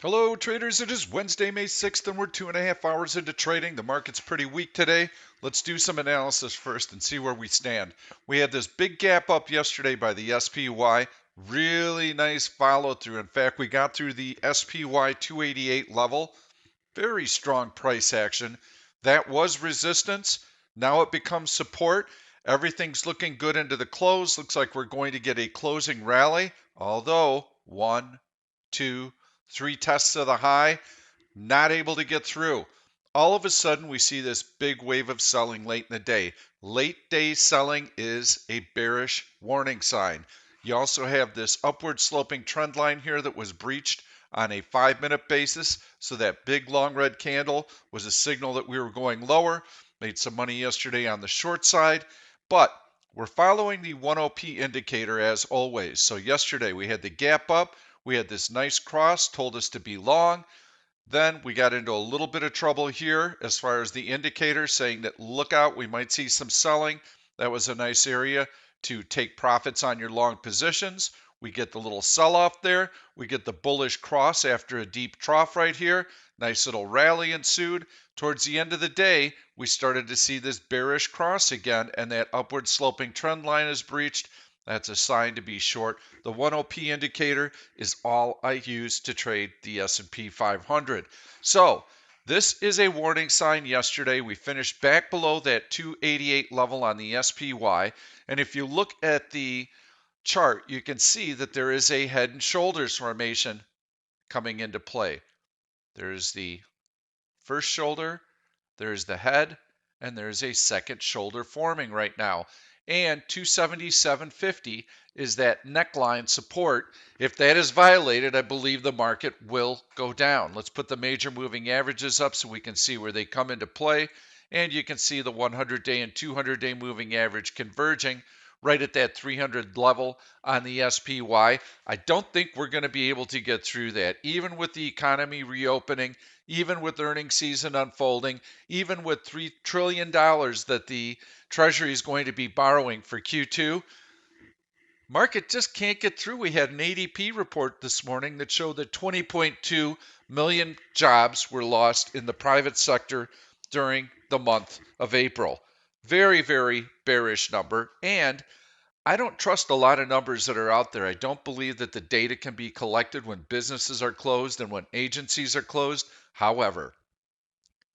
Hello, traders. It is Wednesday, May 6th, and we're 2.5 hours into trading. The market's pretty weak today. Let's do some analysis first and see where we stand. We had this big gap up yesterday by the SPY. Really nice follow through. In fact, we got through the SPY 288 level. Very strong price action. That was resistance. Now it becomes support. Everything's looking good into the close. Looks like we're going to get a closing rally, although one, two, three tests of the high, not able to get through. All of a sudden, we see this big wave of selling late in the day. Late day selling is a bearish warning sign. You also have this upward sloping trend line here that was breached on a 5-minute basis. So that big long red candle was a signal that we were going lower. Made some money yesterday on the short side, but we're following the 10P indicator as always. So yesterday we had the gap up. We had this nice cross, told us to be long. Then we got into a little bit of trouble here as far as the indicator saying that look out, we might see some selling. That was a nice area to take profits on your long positions. We get the little sell off there. We get the bullish cross after a deep trough right here. Nice little rally ensued. Towards the end of the day, we started to see this bearish cross again, and that upward sloping trend line is breached. That's a sign to be short. The 10P indicator is all I use to trade the S&P 500. So this is a warning sign yesterday. We finished back below that 288 level on the SPY. And if you look at the chart, you can see that there is a head and shoulders formation coming into play. There's the first shoulder, there's the head, and there's a second shoulder forming right now. And 277.50 is that neckline support. If that is violated, I believe the market will go down. Let's put the major moving averages up so we can see where they come into play. And you can see the 100-day and 200-day moving average converging right at that 300 level on the SPY. I don't think we're going to be able to get through that, even with the economy reopening, even with earnings season unfolding, even with $3 trillion that the Treasury is going to be borrowing for Q2. Market just can't get through. We had an ADP report this morning that showed that 20.2 million jobs were lost in the private sector during the month of April. Very, very bearish number. And I don't trust a lot of numbers that are out there. I don't believe that the data can be collected when businesses are closed and when agencies are closed. However,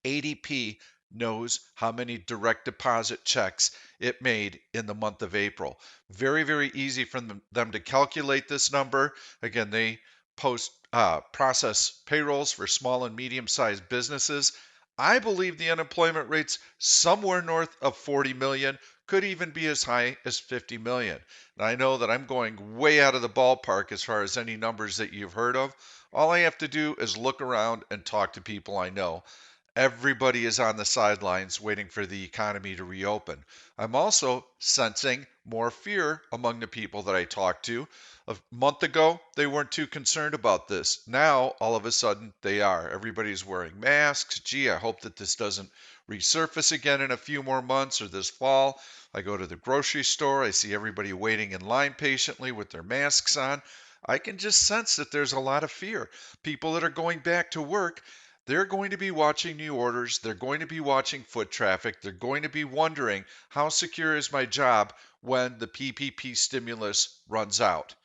ADP knows how many direct deposit checks it made in the month of April. Very, very easy for them to calculate this number. Again, they process payrolls for small and medium-sized businesses. I believe the unemployment rate's somewhere north of 40 million, could even be as high as 50 million. And I know that I'm going way out of the ballpark as far as any numbers that you've heard of. All I have to do is look around and talk to people I know. Everybody is on the sidelines waiting for the economy to reopen. I'm also sensing more fear among the people that I talk to. A month ago, they weren't too concerned about this. Now, all of a sudden, they are. Everybody's wearing masks. Gee, I hope that this doesn't resurface again in a few more months or this fall. I go to the grocery store. I see everybody waiting in line patiently with their masks on. I can just sense that there's a lot of fear. People that are going back to work, they're going to be watching new orders. They're going to be watching foot traffic. They're going to be wondering, how secure is my job when the PPP stimulus runs out?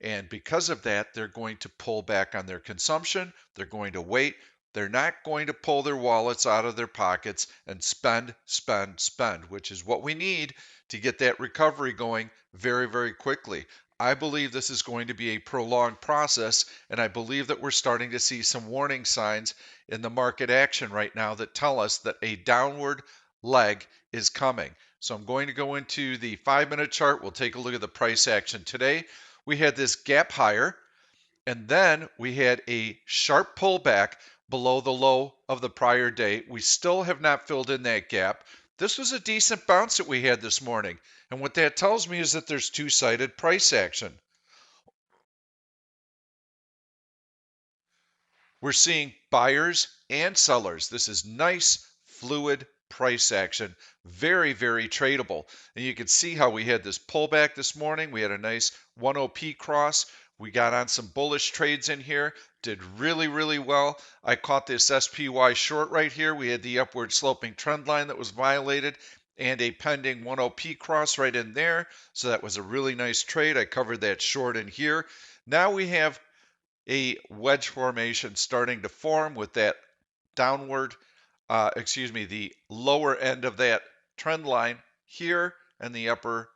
And because of that, they're going to pull back on their consumption. They're going to wait. They're not going to pull their wallets out of their pockets and spend, spend, spend, which is what we need to get that recovery going very, very quickly. I believe this is going to be a prolonged process, and I believe that we're starting to see some warning signs in the market action right now that tell us that a downward leg is coming. So I'm going to go into the 5-minute chart. We'll take a look at the price action today. We had this gap higher, and then we had a sharp pullback below the low of the prior day. We still have not filled in that gap. This was a decent bounce that we had this morning. And what that tells me is that there's two-sided price action. We're seeing buyers and sellers. This is nice, fluid price action. Very, very tradable. And you can see how we had this pullback this morning. We had a nice 10P cross. We got on some bullish trades in here, did really, really well. I caught this SPY short right here. We had the upward sloping trend line that was violated and a pending 10P cross right in there. So that was a really nice trade. I covered that short in here. Now we have a wedge formation starting to form with that downward, the lower end of that trend line here and the upper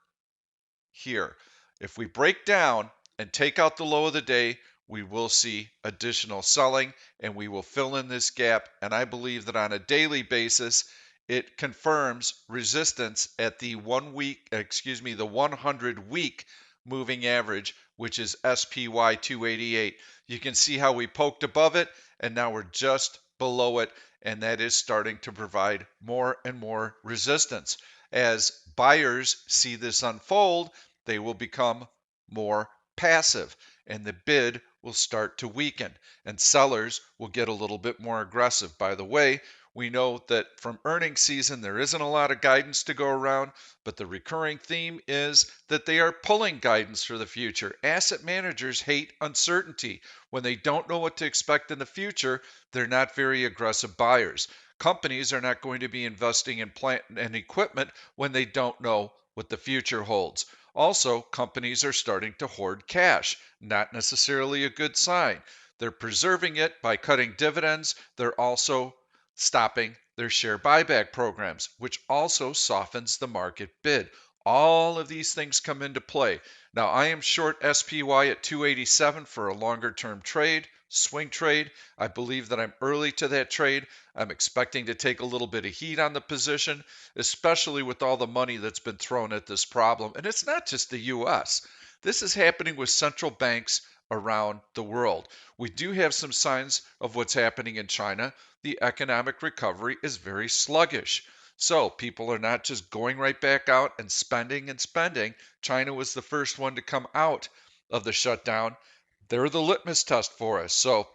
here. If we break down and take out the low of the day, we will see additional selling and we will fill in this gap. And I believe that on a daily basis, it confirms resistance at the 100 week moving average, which is SPY 288. You can see how we poked above it and now we're just below it, and that is starting to provide more and more resistance. As buyers see this unfold, they will become more passive and the bid will start to weaken and sellers will get a little bit more aggressive. By the way, we know that from earnings season there isn't a lot of guidance to go around, but the recurring theme is that they are pulling guidance for the future. Asset managers hate uncertainty. When they don't know what to expect in the future, they're not very aggressive buyers. Companies are not going to be investing in plant and equipment when they don't know what the future holds. Also, companies are starting to hoard cash, not necessarily a good sign. They're preserving it by cutting dividends. They're also stopping their share buyback programs, which also softens the market bid. All of these things come into play. Now, I am short SPY at 287 for a longer term trade, swing trade. I believe that I'm early to that trade. I'm expecting to take a little bit of heat on the position, especially with all the money that's been thrown at this problem. And it's not just the US. This is happening with central banks around the world. We do have some signs of what's happening in China. The economic recovery is very sluggish. So people are not just going right back out and spending and spending. China was the first one to come out of the shutdown. They're the litmus test for us. So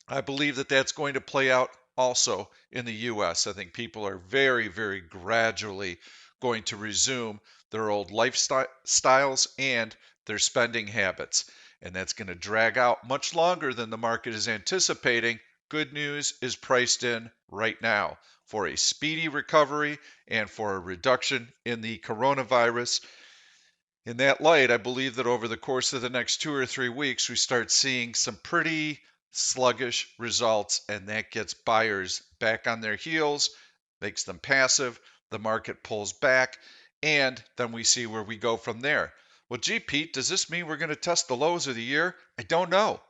I believe that that's going to play out also in the US. I think people are very, very gradually going to resume their old lifestyles and their spending habits. And that's going to drag out much longer than the market is anticipating. Good news is priced in right now for a speedy recovery and for a reduction in the coronavirus. In that light, I believe that over the course of the next 2 or 3 weeks, we start seeing some pretty sluggish results, and that gets buyers back on their heels, makes them passive, the market pulls back, and then we see where we go from there. Well, gee, Pete, does this mean we're going to test the lows of the year? I don't know.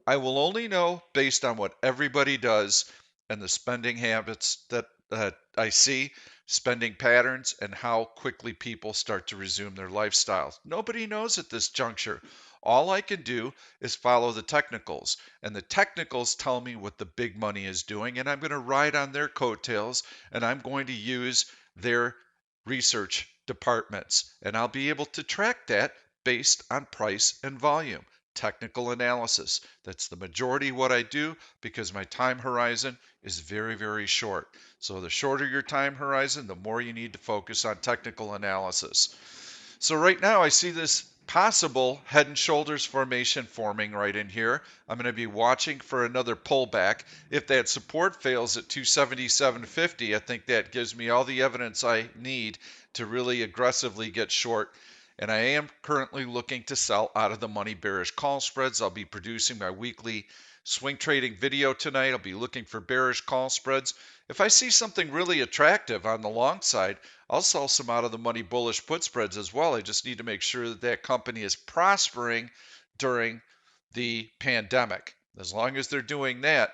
I will only know based on what everybody does and the spending habits that I see, spending patterns, and how quickly people start to resume their lifestyles. Nobody knows at this juncture. All I can do is follow the technicals, and the technicals tell me what the big money is doing, and I'm going to ride on their coattails, and I'm going to use their research departments, and I'll be able to track that based on price and volume. Technical analysis. That's the majority of what I do because my time horizon is very, very short. So the shorter your time horizon, the more you need to focus on technical analysis. So right now I see this possible head and shoulders formation forming right in here. I'm going to be watching for another pullback. If that support fails at 277.50, I think that gives me all the evidence I need to really aggressively get short. And I am currently looking to sell out of the money bearish call spreads. I'll be producing my weekly swing trading video tonight. I'll be looking for bearish call spreads. If I see something really attractive on the long side, I'll sell some out of the money bullish put spreads as well. I just need to make sure that that company is prospering during the pandemic. As long as they're doing that,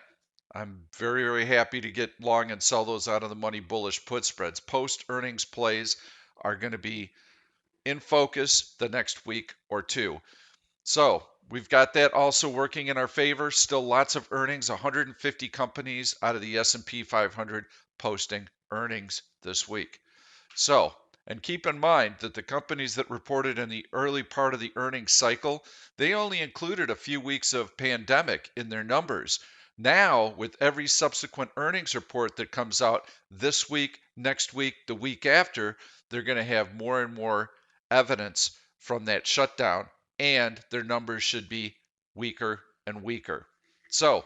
I'm very, very happy to get long and sell those out of the money bullish put spreads. Post earnings plays are going to be in focus the next week or two. So we've got that also working in our favor. Still lots of earnings. 150 companies out of the S&P 500 posting earnings this week. So, and keep in mind that the companies that reported in the early part of the earnings cycle, they only included a few weeks of pandemic in their numbers. Now, with every subsequent earnings report that comes out this week, next week, the week after, they're going to have more and more evidence from that shutdown and their numbers should be weaker and weaker. So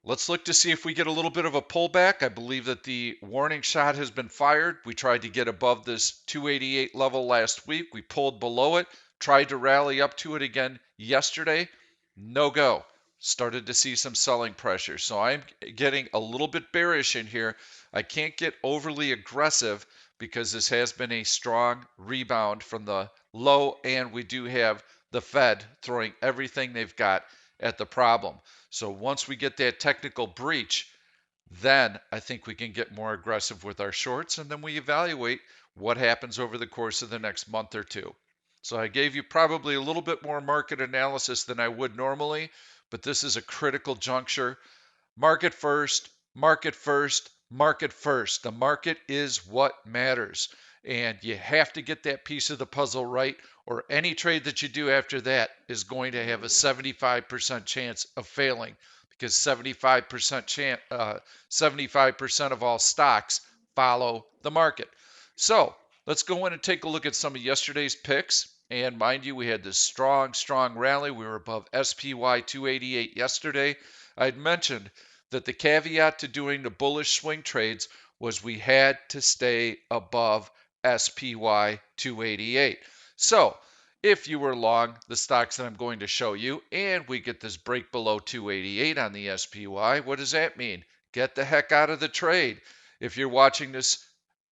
let's look to see if we get a little bit of a pullback. I believe that the warning shot has been fired. We tried to get above this 288 level last week. We pulled below it, tried to rally up to it again yesterday. No go. Started to see some selling pressure. So I'm getting a little bit bearish in here. I can't get overly aggressive because this has been a strong rebound from the low, and we do have the Fed throwing everything they've got at the problem. So once we get that technical breach, then I think we can get more aggressive with our shorts, and then we evaluate what happens over the course of the next month or two. So I gave you probably a little bit more market analysis than I would normally, but this is a critical juncture. Market first, market first, market first. The market is what matters. And you have to get that piece of the puzzle right, or any trade that you do after that is going to have a 75% chance of failing, because 75% of all stocks follow the market. So let's go in and take a look at some of yesterday's picks. And mind you, we had this strong, strong rally. We were above SPY 288 yesterday. I'd mentioned that the caveat to doing the bullish swing trades was we had to stay above SPY 288. So if you were long the stocks that I'm going to show you and we get this break below 288 on the SPY, what does that mean? Get the heck out of the trade. If you're watching this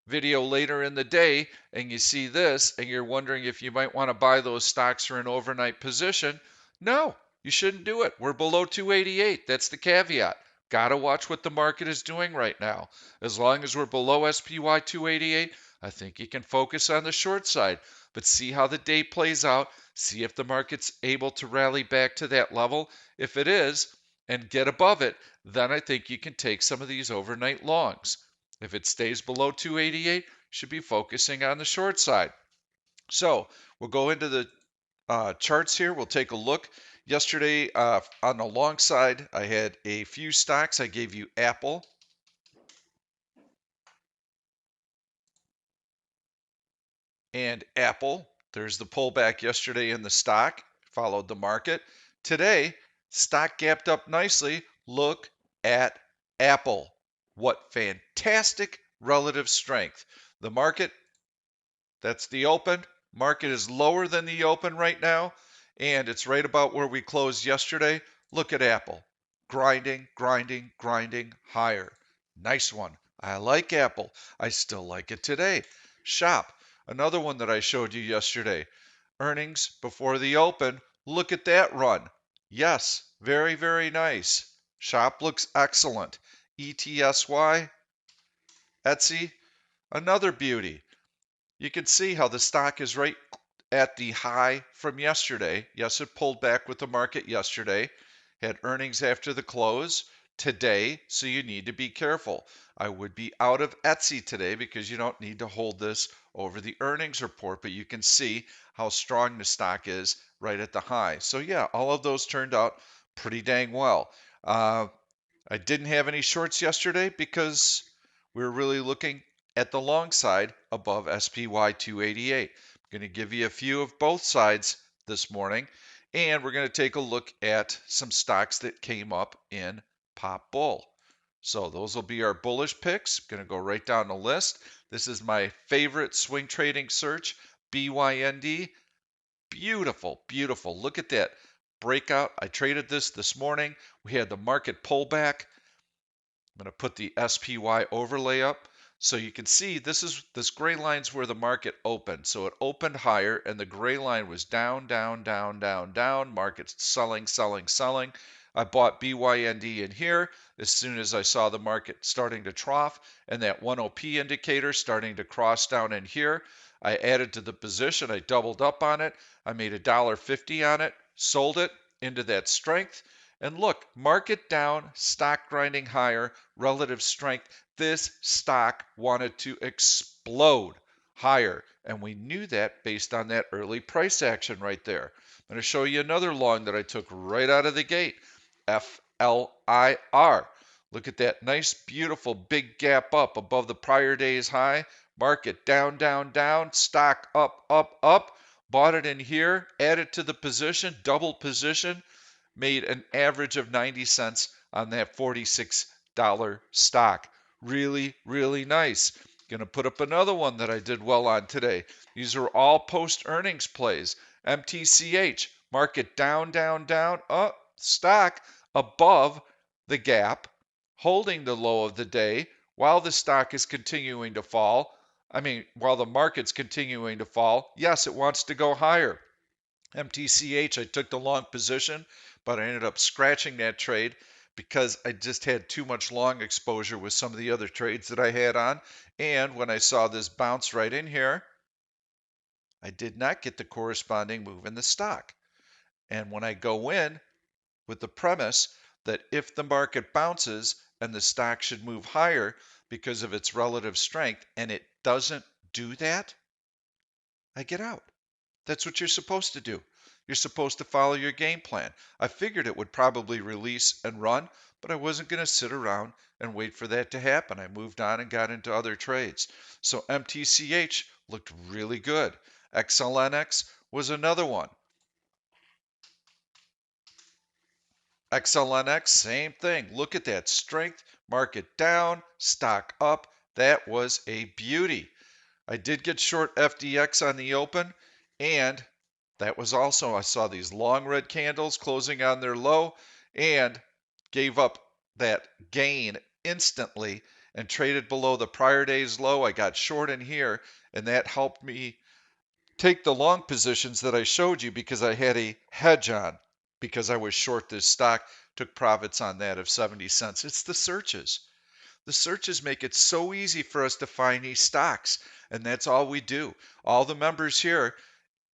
video later in the day and you see this and you're wondering if you might want to buy those stocks for an overnight position, no, you shouldn't do it. We're below 288. That's the caveat. Got to watch what the market is doing right now. As long as we're below SPY 288, I think you can focus on the short side. But see how the day plays out. See if the market's able to rally back to that level. If it is, and get above it, then I think you can take some of these overnight longs. If it stays below 288, should be focusing on the short side. So we'll go into the charts here. We'll take a look. Yesterday, on the long side, I had a few stocks. I gave you Apple, and Apple. There's the pullback yesterday in the stock, followed the market. Today, stock gapped up nicely. Look at Apple. What fantastic relative strength. The market, that's the open. Market is lower than the open right now, and it's right about where we closed yesterday. Look at Apple. Grinding, grinding, grinding higher. Nice one. I like Apple. I still like it today. Shop, another one that I showed you yesterday. Earnings before the open. Look at that run. Yes, very, very nice. Shop looks excellent. ETSY, Etsy, another beauty. You can see how the stock is right at the high from yesterday. Yes, it pulled back with the market yesterday. Had earnings after the close today, so you need to be careful. I would be out of Etsy today because you don't need to hold this over the earnings report, but you can see how strong the stock is right at the high. So yeah, all of those turned out pretty dang well. I didn't have any shorts yesterday because we were really looking at the long side above SPY 288. I'm going to give you a few of both sides this morning, and we're going to take a look at some stocks that came up in Pop Bull. So those will be our bullish picks. Going to go right down the list. This is my favorite swing trading search, BYND. Beautiful, beautiful. Look at that breakout. I traded this morning. We had the market pullback. I'm going to put the SPY overlay up. So you can see this gray line's where the market opened. So it opened higher and the gray line was down, down, down, down, down. Market's selling, selling, selling. I bought BYND in here as soon as I saw the market starting to trough and that 1OP indicator starting to cross down in here. I added to the position. I doubled up on it. I made $1.50 on it, sold it into that strength. And look, market down, stock grinding higher, relative strength. This stock wanted to explode higher. And we knew that based on that early price action right there. I'm going to show you another long that I took right out of the gate. FLIR. Look at that nice, beautiful big gap up above the prior day's high. Market down, down, down. Stock up, up, up. bought it in here, added to the position, double position, made an average of 90 cents on that $46 stock. Really, really nice. Going to put up another one that I did well on today. These are all post earnings plays. MTCH, market down, down, down, up, stock above the gap, holding the low of the day while the stock is continuing to fall. While the market's continuing to fall. Yes, it wants to go higher. MTCH, I took the long position, but I ended up scratching that trade because I just had too much long exposure with some of the other trades that I had on. And when I saw this bounce right in here, I did not get the corresponding move in the stock. And when I go in with the premise that if the market bounces and the stock should move higher because of its relative strength, and it doesn't do that, I get out. That's what you're supposed to do. You're supposed to follow your game plan. I figured it would probably release and run, but I wasn't going to sit around and wait for that to happen. I moved on and got into other trades. So MTCH looked really good. XLNX was another one. XLNX, same thing. Look at that strength. Market down, stock up. That was a beauty. I did get short FDX on the open, and that was also, I saw these long red candles closing on their low and gave up that gain instantly and traded below the prior day's low. I got short in here, and that helped me take the long positions that I showed you because I had a hedge on because I was short this stock, took profits on that of 70 cents. It's the searches. The searches make it so easy for us to find these stocks, and that's all we do. All the members here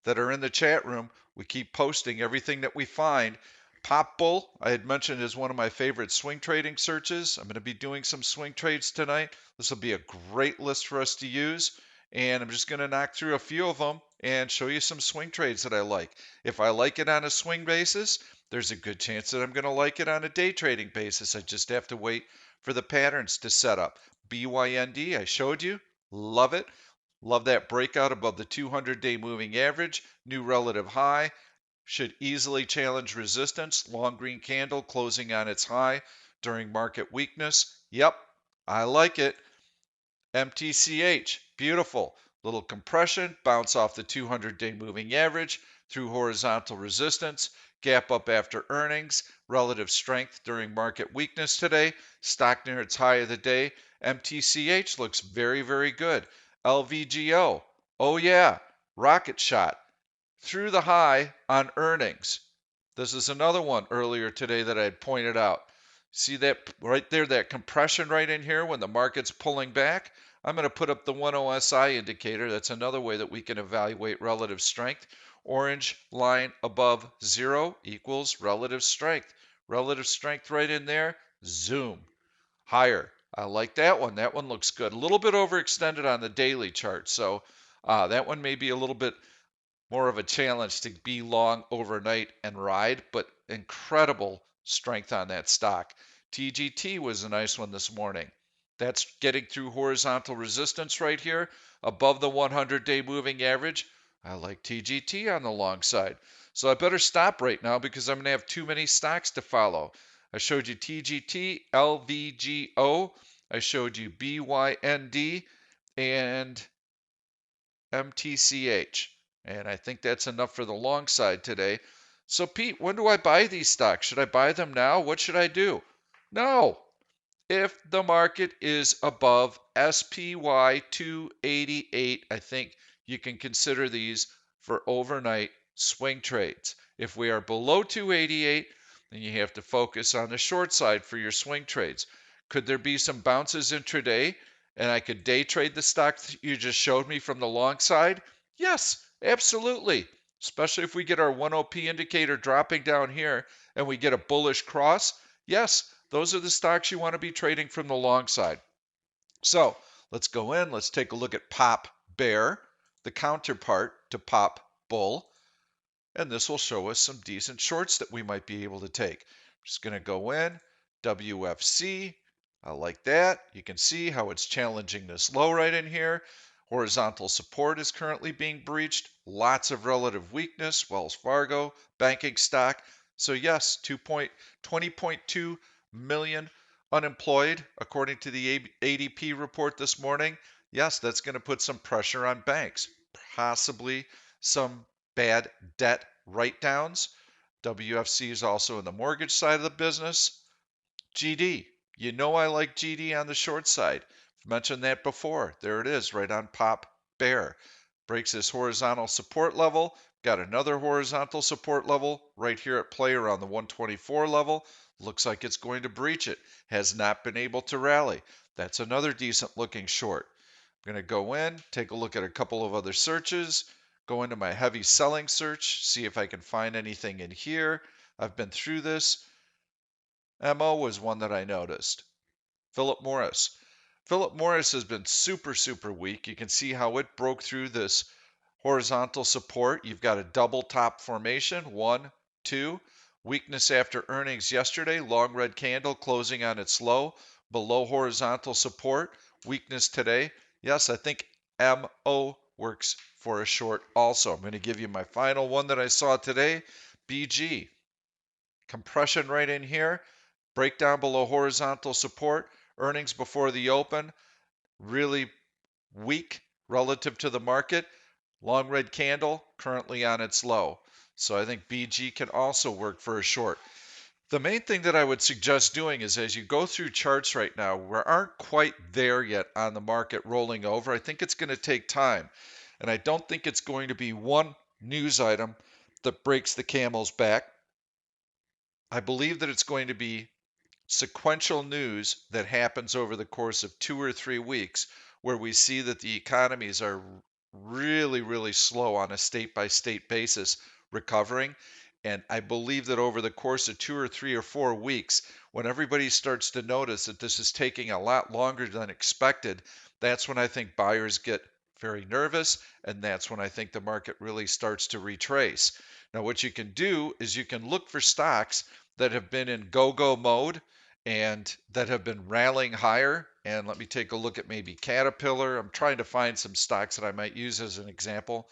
that are in the chat room, we keep posting everything that we find. Pop Bull, I had mentioned, is one of my favorite swing trading searches. I'm going to be doing some swing trades tonight. This will be a great list for us to use, and I'm just going to knock through a few of them and show you some swing trades that I like. If I like it on a swing basis, there's a good chance that I'm going to like it on a day trading basis. I just have to wait for the patterns to set up. BYND, I showed you. Love it. Love that breakout above the 200-day moving average. New relative high. Should easily challenge resistance. Long green candle closing on its high during market weakness. Yep, I like it. MTCH, beautiful. Little compression, bounce off the 200-day moving average through horizontal resistance, gap up after earnings, relative strength during market weakness today, stock near its high of the day. MTCH looks very, very good. LVGO, oh yeah, rocket shot through the high on earnings. This is another one earlier today that I had pointed out. See that right there, that compression right in here when the market's pulling back? I'm going to put up the 1OSI indicator. That's another way that we can evaluate relative strength. Orange line above 0 equals relative strength. Relative strength right in there, zoom, higher. I like that one. That one looks good. A little bit overextended on the daily chart, so that one may be a little bit more of a challenge to be long overnight and ride, but incredible strength on that stock. TGT was a nice one this morning. That's getting through horizontal resistance right here above the 100-day moving average. I like TGT on the long side. So I better stop right now because I'm going to have too many stocks to follow. I showed you TGT, LVGO, I showed you BYND, and MTCH. And I think that's enough for the long side today. So, Pete, when do I buy these stocks? Should I buy them now? What should I do? No. If the market is above SPY 288, I think you can consider these for overnight swing trades. If we are below 288, then you have to focus on the short side for your swing trades. Could there be some bounces intraday and I could day trade the stock that you just showed me from the long side? Yes, absolutely. Especially if we get our 1OP indicator dropping down here and we get a bullish cross. Yes, those are the stocks you want to be trading from the long side. So let's go in. Let's take a look at Pop Bear, the counterpart to Pop Bull. And this will show us some decent shorts that we might be able to take. I'm just going to go in, WFC. I like that. You can see how it's challenging this low right in here. Horizontal support is currently being breached. Lots of relative weakness. Wells Fargo, banking stock. So yes, 20.2 million unemployed, according to the ADP report this morning. Yes, that's going to put some pressure on banks, possibly some bad debt write-downs. WFC is also in the mortgage side of the business. GD, you know I like GD on the short side. I've mentioned that before. There it is, right on Pop Bear. Breaks this horizontal support level. Got another horizontal support level right here at play around the 124 level. Looks like it's going to breach it. Has not been able to rally. That's another decent looking short. I'm going to go in, take a look at a couple of other searches, go into my heavy selling search, see if I can find anything in here. I've been through this. MO was one that I noticed. Philip Morris. Philip Morris has been super, super weak. You can see how it broke through this horizontal support. You've got a double top formation, 1, 2. Weakness after earnings yesterday, long red candle closing on its low, below horizontal support. Weakness today. Yes, I think MO works for a short also. I'm going to give you my final one that I saw today, BG. Compression right in here, breakdown below horizontal support, earnings before the open, really weak relative to the market. Long red candle currently on its low. So I think BG can also work for a short. The main thing that I would suggest doing is as you go through charts right now, we aren't quite there yet on the market rolling over. I think it's going to take time. And I don't think it's going to be one news item that breaks the camel's back. I believe that it's going to be sequential news that happens over the course of 2 or 3 weeks where we see that the economies are really, really slow on a state by state basis recovering. And I believe that over the course of 2 or 3 or 4 weeks, when everybody starts to notice that this is taking a lot longer than expected, that's when I think buyers get very nervous. And that's when I think the market really starts to retrace. Now, what you can do is you can look for stocks that have been in go-go mode and that have been rallying higher. And let me take a look at maybe Caterpillar. I'm trying to find some stocks that I might use as an example.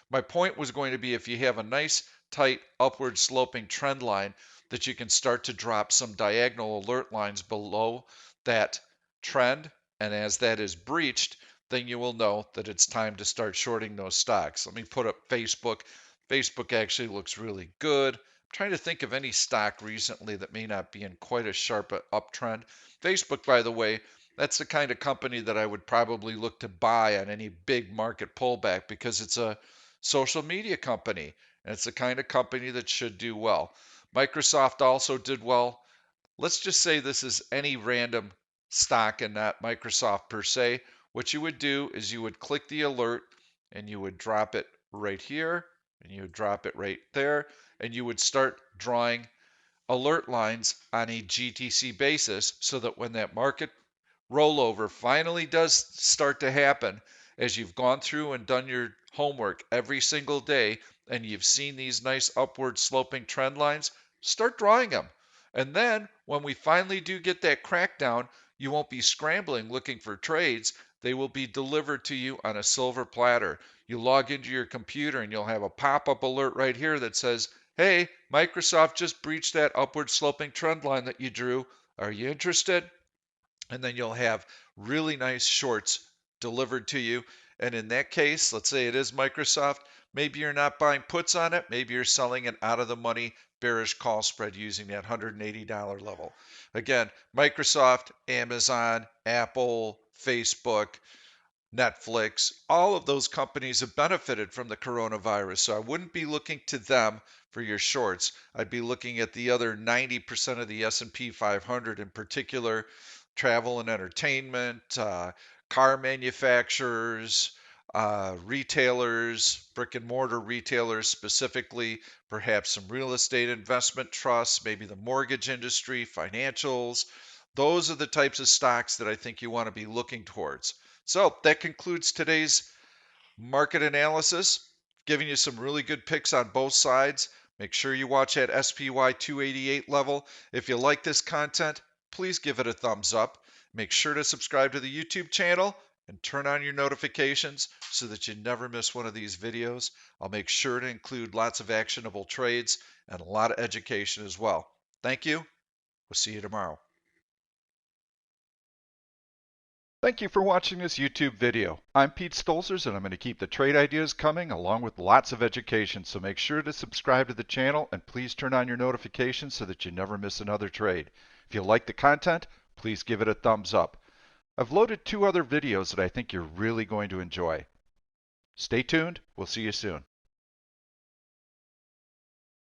My point was going to be if you have a nice, tight, upward sloping trend line, that you can start to drop some diagonal alert lines below that trend. And as that is breached, then you will know that it's time to start shorting those stocks. Let me put up Facebook. Facebook actually looks really good. Trying to think of any stock recently that may not be in quite a sharp uptrend. Facebook, by the way, that's the kind of company that I would probably look to buy on any big market pullback because it's a social media company and it's the kind of company that should do well. Microsoft also did well. Let's just say this is any random stock and not Microsoft per se. What you would do is you would click the alert and you would drop it right here and you would drop it right there and you would start drawing alert lines on a GTC basis so that when that market rollover finally does start to happen, as you've gone through and done your homework every single day and you've seen these nice upward sloping trend lines, start drawing them. And then when we finally do get that crackdown, you won't be scrambling looking for trades. They will be delivered to you on a silver platter. You log into your computer and you'll have a pop-up alert right here that says, hey, Microsoft just breached that upward sloping trend line that you drew. Are you interested? And then you'll have really nice shorts delivered to you. And in that case, let's say it is Microsoft, maybe you're not buying puts on it, maybe you're selling it out of the money bearish call spread using that $180 level. Again, Microsoft, Amazon, Apple, Facebook, Netflix, all of those companies have benefited from the coronavirus. So I wouldn't be looking to them for your shorts. I'd be looking at the other 90% of the S&P 500, in particular, travel and entertainment, car manufacturers, retailers, brick and mortar retailers specifically, perhaps some real estate investment trusts, maybe the mortgage industry, financials. Those are the types of stocks that I think you want to be looking towards. So that concludes today's market analysis, giving you some really good picks on both sides. Make sure you watch that SPY 288 level. If you like this content, please give it a thumbs up. Make sure to subscribe to the YouTube channel and turn on your notifications so that you never miss one of these videos. I'll make sure to include lots of actionable trades and a lot of education as well. Thank you. We'll see you tomorrow. Thank you for watching this YouTube video. I'm Pete Stolzers, and I'm going to keep the trade ideas coming along with lots of education, so make sure to subscribe to the channel and please turn on your notifications so that you never miss another trade. If you like the content, please give it a thumbs up. I've loaded 2 other videos that I think you're really going to enjoy. Stay tuned. We'll see you soon.